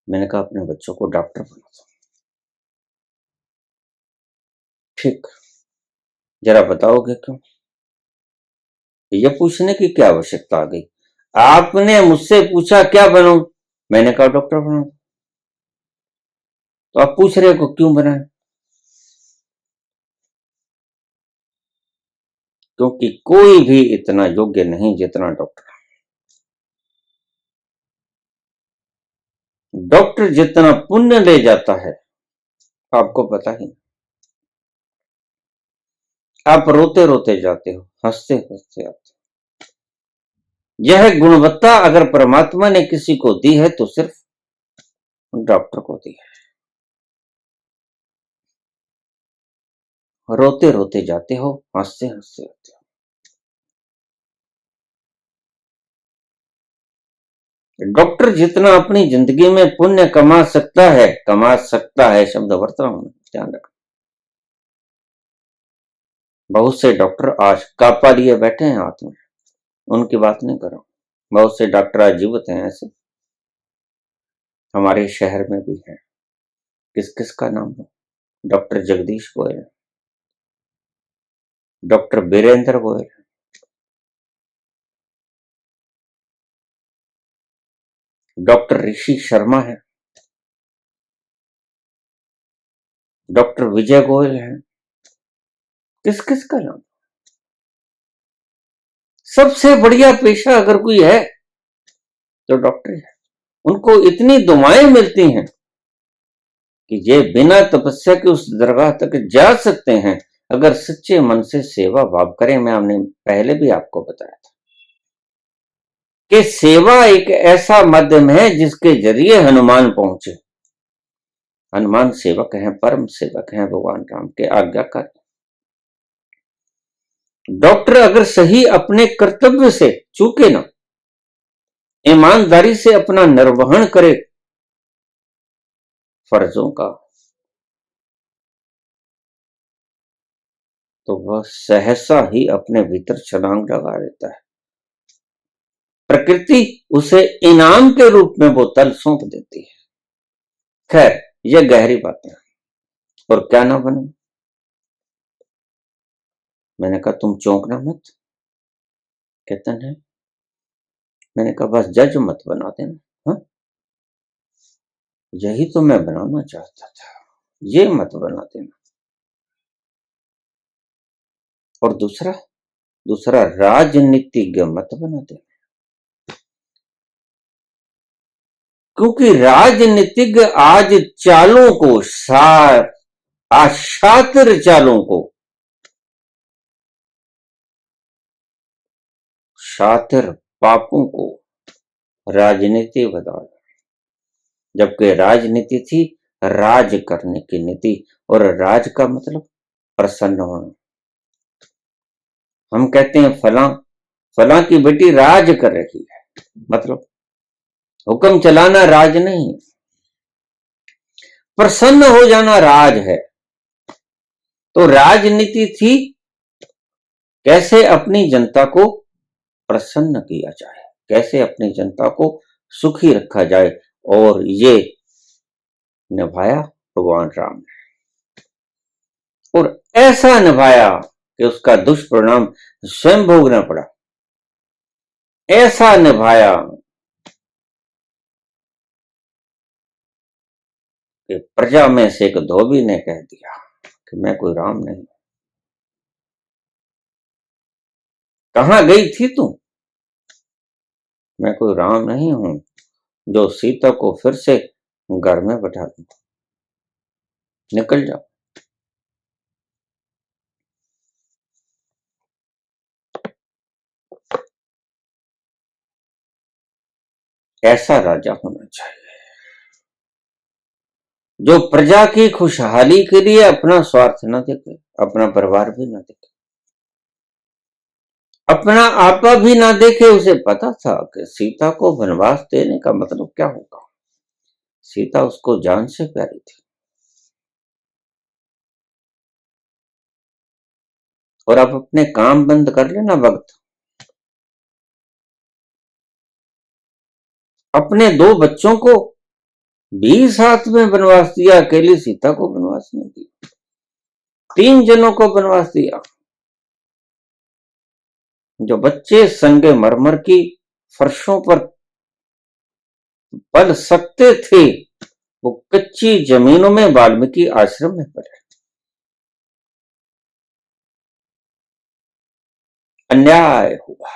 मैंने कहा अपने बच्चों को डॉक्टर बना दो। ठीक, जरा बताओगे क्यों? ये पूछने की क्या आवश्यकता आ गई? आपने मुझसे पूछा क्या बनाऊं, मैंने कहा डॉक्टर बना दो। तो आप पूछ रहे हो क्यों बनाए? क्योंकि कोई भी इतना योग्य नहीं जितना डॉक्टर। डॉक्टर जितना पुण्य ले जाता है आपको पता ही। आप रोते रोते जाते हो, हंसते हंसते आते हो। यह गुणवत्ता अगर परमात्मा ने किसी को दी है तो सिर्फ डॉक्टर को दी है। रोते रोते जाते हो, हंसते हंसते आते हो। डॉक्टर जितना अपनी जिंदगी में पुण्य कमा सकता है शब्द बरत रहा हूं, ध्यान रखना। बहुत से डॉक्टर आज कापा लिए बैठे हैं हाथ में, उनकी बात नहीं कर रहा हूं। बहुत से डॉक्टर आज जीवित हैं ऐसे, हमारे शहर में भी है। किस किस का नाम है? Doctor Jagdish Goyal, doctor Birendra Goyal, doctor Rishi Sharma है, डॉक्टर विजय गोयल है। किस किस का नाम? सबसे बढ़िया पेशा अगर कोई है तो डॉक्टर है। उनको इतनी दुआएं मिलती हैं कि ये बिना तपस्या के उस दरगाह तक जा सकते हैं अगर सच्चे मन से सेवा भाव करें। मैं हमने पहले भी आपको बताया था कि सेवा एक ऐसा माध्यम है जिसके जरिए हनुमान पहुंचे। हनुमान सेवक हैं, परम सेवक हैं भगवान राम के आज्ञाकारी। डॉक्टर अगर सही अपने कर्तव्य से चूके ना, ईमानदारी से अपना निर्वहन करे फर्जों का, तो वह सहसा ही अपने भीतर छलांग लगा देता है। प्रकृति उसे इनाम के रूप में वो तल सौंप देती है। खैर, यह गहरी बातें। और क्या ना बने? मैंने कहा तुम चौंकना मत। कहते हैं, मैंने कहा बस जज मत बना देना। हाँ, यही तो मैं बनाना चाहता था, ये मत बना देना। और दूसरा दूसरा राजनीतिज्ञ मत बना देना। क्योंकि राजनीतिज्ञ आज चालों को आज शातिर चालों को, शातिर पापों को राजनीति बता, जबकि राजनीति थी राज करने की नीति। और राज का मतलब प्रसन्न होना। हम कहते हैं फलां फलां की बेटी राज कर रही है, मतलब हुक्म चलाना राज नहीं, प्रसन्न हो जाना राज है। तो राजनीति थी कैसे अपनी जनता को प्रसन्न किया जाए, कैसे अपनी जनता को सुखी रखा जाए। और ये निभाया भगवान राम ने, और ऐसा निभाया कि उसका दुष्परिणाम स्वयं भोगना पड़ा। ऐसा निभाया कि प्रजा में से एक धोबी ने कह दिया कि मैं कोई राम नहीं। कहां गई थी तू? मैं कोई राम नहीं हूं जो सीता को फिर से घर में बैठा दूं। निकल जाओ। ऐसा राजा होना चाहिए जो प्रजा की खुशहाली के लिए अपना स्वार्थ न देखे, अपना परिवार भी न देखे। अपना आपा भी ना देखे, उसे पता था कि सीता को वनवास देने का मतलब क्या होगा। सीता उसको जान से प्यारी थी। और अब अपने काम बंद कर लेना वक्त, अपने 2 बच्चों को भी साथ में वनवास दिया, अकेली सीता को वनवास नहीं दिया, 3 जनों को वनवास दिया। जो बच्चे संगे मरमर की फर्शों पर पल सकते थे, वो कच्ची जमीनों में वाल्मीकि आश्रम में पड़े। अन्याय हुआ,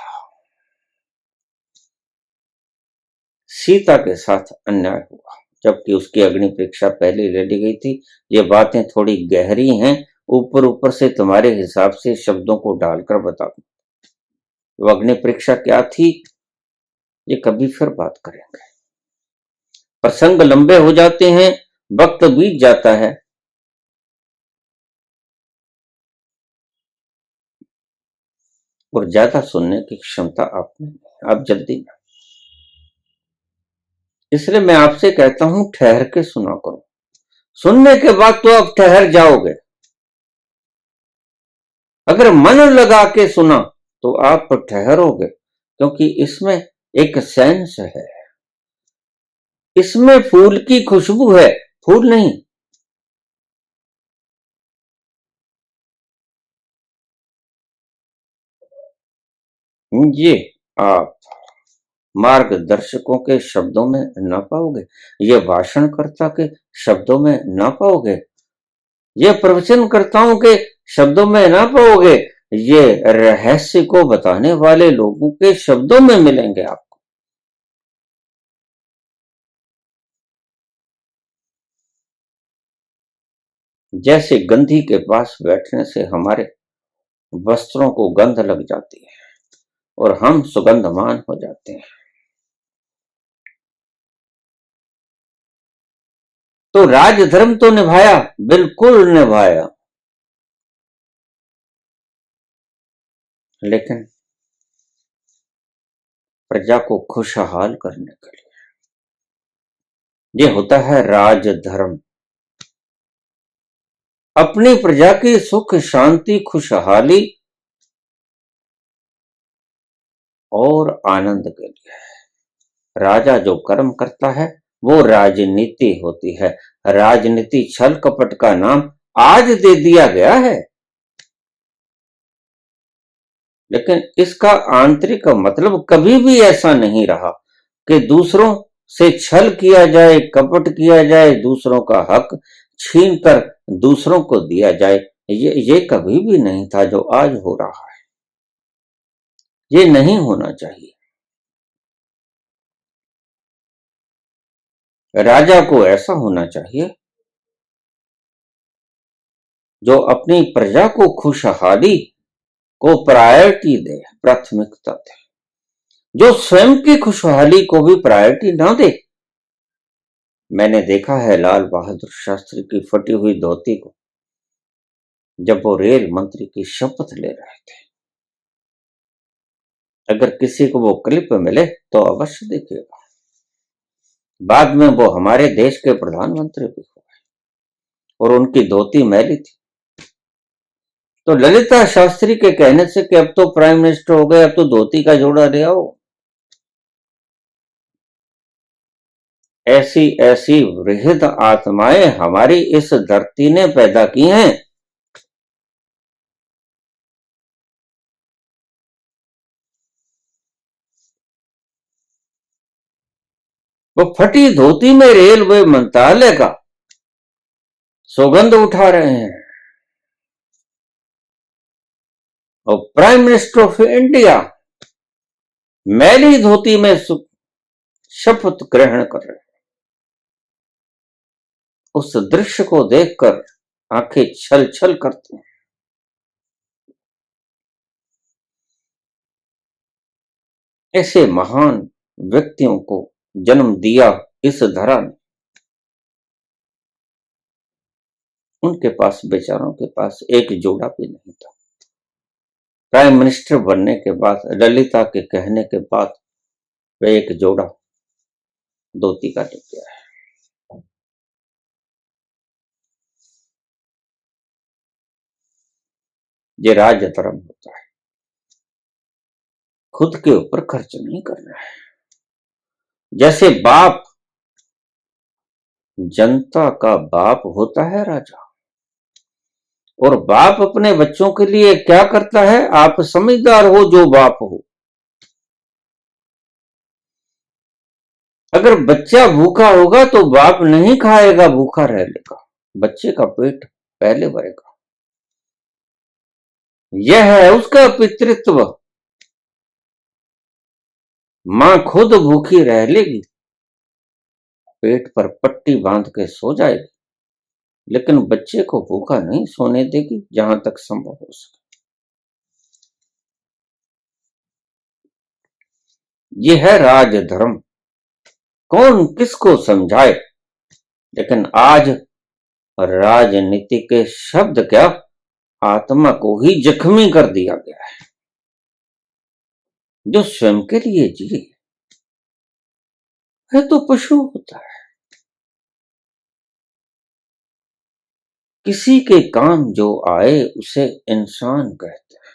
सीता के साथ अन्याय हुआ, जबकि उसकी अग्नि परीक्षा पहले ले ली गई थी। ये बातें थोड़ी गहरी हैं, ऊपर ऊपर से तुम्हारे हिसाब से शब्दों को डालकर बता दूं। वो अग्नि परीक्षा क्या थी, ये कभी फिर बात करेंगे। प्रसंग लंबे हो जाते हैं, वक्त बीत जाता है, और ज्यादा सुनने की क्षमता आप में नहीं, आप जल्दी में। इसलिए मैं आपसे कहता हूं, ठहर के सुना करो। सुनने के बाद तो आप ठहर जाओगे, अगर मन लगा के सुना तो आप ठहरोगे, क्योंकि इसमें एक सेंस है, इसमें फूल की खुशबू है, फूल नहीं। ये आप मार्गदर्शकों के शब्दों में ना पाओगे, ये भाषणकर्ता के शब्दों में ना पाओगे, ये प्रवचनकर्ताओं के शब्दों में ना पाओगे, ये रहस्य को बताने वाले लोगों के शब्दों में मिलेंगे आपको। जैसे गंधी के पास बैठने से हमारे वस्त्रों को गंध लग जाती है और हम सुगंधमान हो जाते हैं, तो राजधर्म तो निभाया, बिल्कुल निभाया, लेकिन प्रजा को खुशहाल करने के लिए, ये होता है राजधर्म। अपनी प्रजा की सुख शांति खुशहाली और आनंद के लिए राजा जो कर्म करता है वो राजनीति होती है। राजनीति छल कपट का नाम आज दे दिया गया है, लेकिन इसका आंतरिक मतलब कभी भी ऐसा नहीं रहा कि दूसरों से छल किया जाए, कपट किया जाए, दूसरों का हक छीनकर दूसरों को दिया जाए। ये कभी भी नहीं था जो आज हो रहा है, ये नहीं होना चाहिए। राजा को ऐसा होना चाहिए जो अपनी प्रजा को खुशहाली को प्रायोरिटी दे, प्राथमिकता दे, जो स्वयं की खुशहाली को भी प्रायोरिटी ना दे। मैंने देखा है लाल बहादुर शास्त्री की फटी हुई धोती को, जब वो रेल मंत्री की शपथ ले रहे थे। अगर किसी को वो क्लिप मिले तो अवश्य देखिएगा। बाद में वो हमारे देश के प्रधानमंत्री भी हुए और उनकी धोती मैली थी। तो ललिता शास्त्री के कहने से कि अब तो प्राइम मिनिस्टर हो गए, अब तो धोती का जोड़ा ले आओ, ऐसी ऐसी वृहद आत्माएं हमारी इस धरती ने पैदा की हैं। वो फटी धोती में रेलवे मंत्रालय का सुगंध उठा रहे हैं, और प्राइम मिनिस्टर ऑफ इंडिया मैली धोती में शपथ ग्रहण कर रहे हैं। उस दृश्य को देखकर आंखें छल छल करती हैं। ऐसे महान व्यक्तियों को जन्म दिया इस धरा ने, उनके पास बेचारों के पास एक जोड़ा भी नहीं था। प्राइम मिनिस्टर बनने के बाद, ललिता के कहने के बाद, वे एक जोड़ा धोती का ले गया है। ये राजधर्म होता है। खुद के ऊपर खर्च नहीं करना है। जैसे बाप, जनता का बाप होता है राजा, और बाप अपने बच्चों के लिए क्या करता है, आप समझदार हो जो बाप हो। अगर बच्चा भूखा होगा तो बाप नहीं खाएगा, भूखा रह लेगा, बच्चे का पेट पहले भरेगा। यह है उसका पितृत्व। मां खुद भूखी रह लेगी, पेट पर पट्टी बांध के सो जाएगी, लेकिन बच्चे को भूखा नहीं सोने देगी जहां तक संभव हो सके। यह है राजधर्म। कौन किसको समझाए, लेकिन आज राजनीति के शब्द क्या, आत्मा को ही जख्मी कर दिया गया है। जो स्वयं के लिए जिए है तो पशु होता है। किसी के काम जो आए उसे इंसान कहते हैं।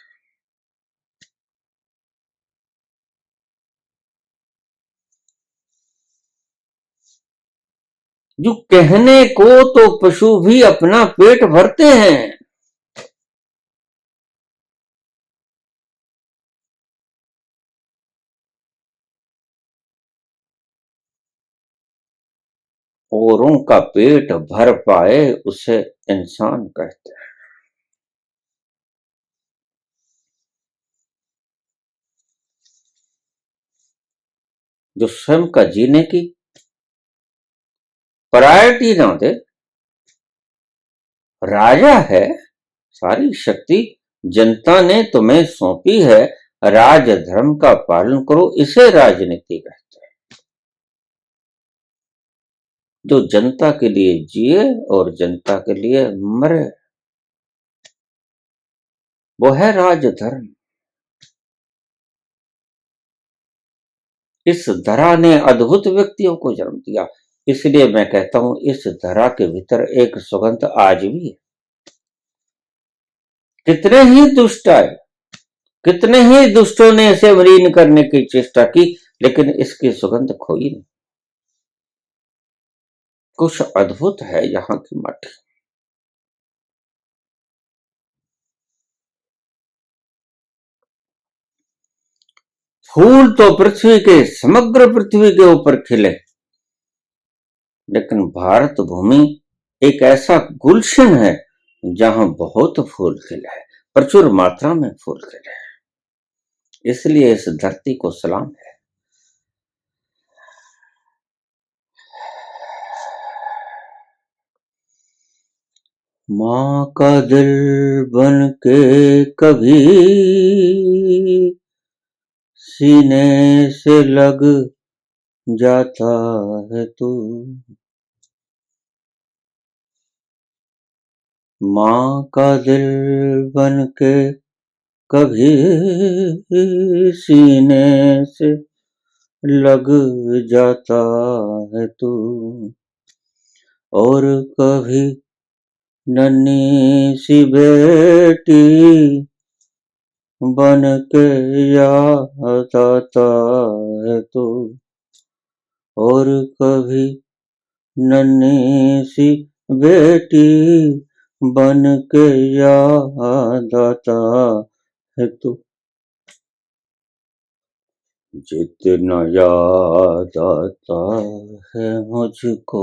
जो कहने को तो पशु भी अपना पेट भरते हैं, औरों का पेट भर पाए उसे इंसान कहते हैं। जो स्वयं का जीने की प्रायोरिटी ना दे, राजा है, सारी शक्ति जनता ने तुम्हें सौंपी है, राजधर्म का पालन करो, इसे राजनीति कहते हैं। जो जनता के लिए जिए और जनता के लिए मरे, वो है राजधर्म। इस धरा ने अद्भुत व्यक्तियों को जन्म दिया, इसलिए मैं कहता हूं इस धरा के भीतर एक सुगंध आज भी है। कितने ही दुष्ट आए, कितने ही दुष्टों ने इसे विलीन करने की चेष्टा की, लेकिन इसकी सुगंध खोई नहीं। कुछ अद्भुत है यहां की माटी। फूल तो पृथ्वी के, समग्र पृथ्वी के ऊपर खिले, लेकिन भारत भूमि एक ऐसा गुलशन है जहां बहुत फूल खिले हैं, प्रचुर मात्रा में फूल खिले हैं। इसलिए इस धरती को सलाम है। माँ का दिल बन के कभी सीने से लग जाता है तू, माँ का दिल बन के कभी सीने से लग जाता है तू, और कभी नन्ही सी बेटी बन के याद आता है तू, और कभी नन्ही सी बेटी बन के याद आता है तू। जितना याद आता है मुझको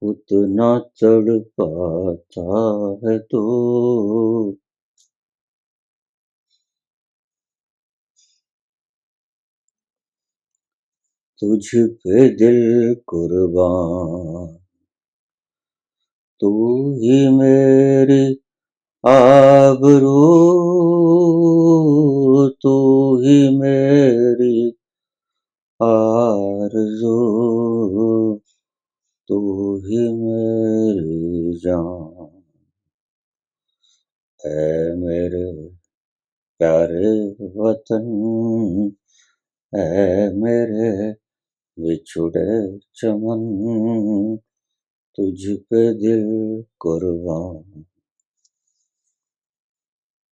उतना तड़पाता है तू। तुझ पे दिल कुर्बान, तू ही मेरी आबरू, तू ही मेरी आरज़ू, तू ही मेरी जान, ऐ मेरे प्यारे वतन है मेरे बिछुड़े चमन, तुझ पे दिल कुर्बान।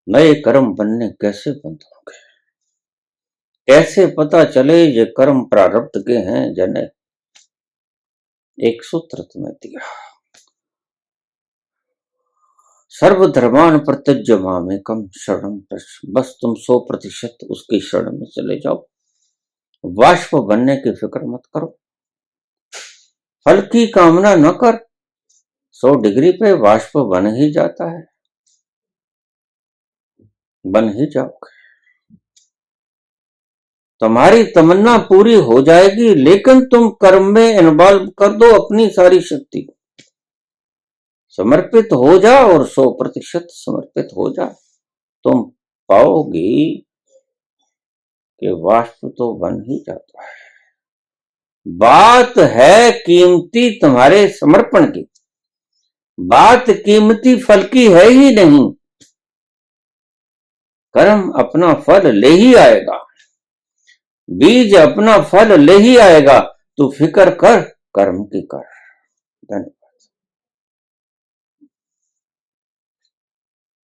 नए कर्म बनने कैसे बंद होंगे, कैसे पता चले ये कर्म प्रारब्ध के हैं जने। एक सूत्र तुम्हें दिया, सर्वधर्मान प्रत्यज्य मामेकम शरणम प्रश। बस तुम 100% उसकी शरण में चले जाओ, वाष्प बनने की फिक्र मत करो, फल की कामना न कर। 100 डिग्री पे वाष्प बन ही जाता है, बन ही जाओगे। तुम्हारी तमन्ना पूरी हो जाएगी, लेकिन तुम कर्म में इन्वॉल्व कर दो अपनी सारी शक्ति को, समर्पित हो जा और 100% समर्पित हो जा, तुम पाओगी कि वाष्प तो बन ही जाता है। बात है कीमती तुम्हारे समर्पण की, बात कीमती फल की है ही नहीं। कर्म अपना फल ले ही आएगा, बीज अपना फल ले ही आएगा। तू फिक्र कर कर्म की कर। धन्यवाद।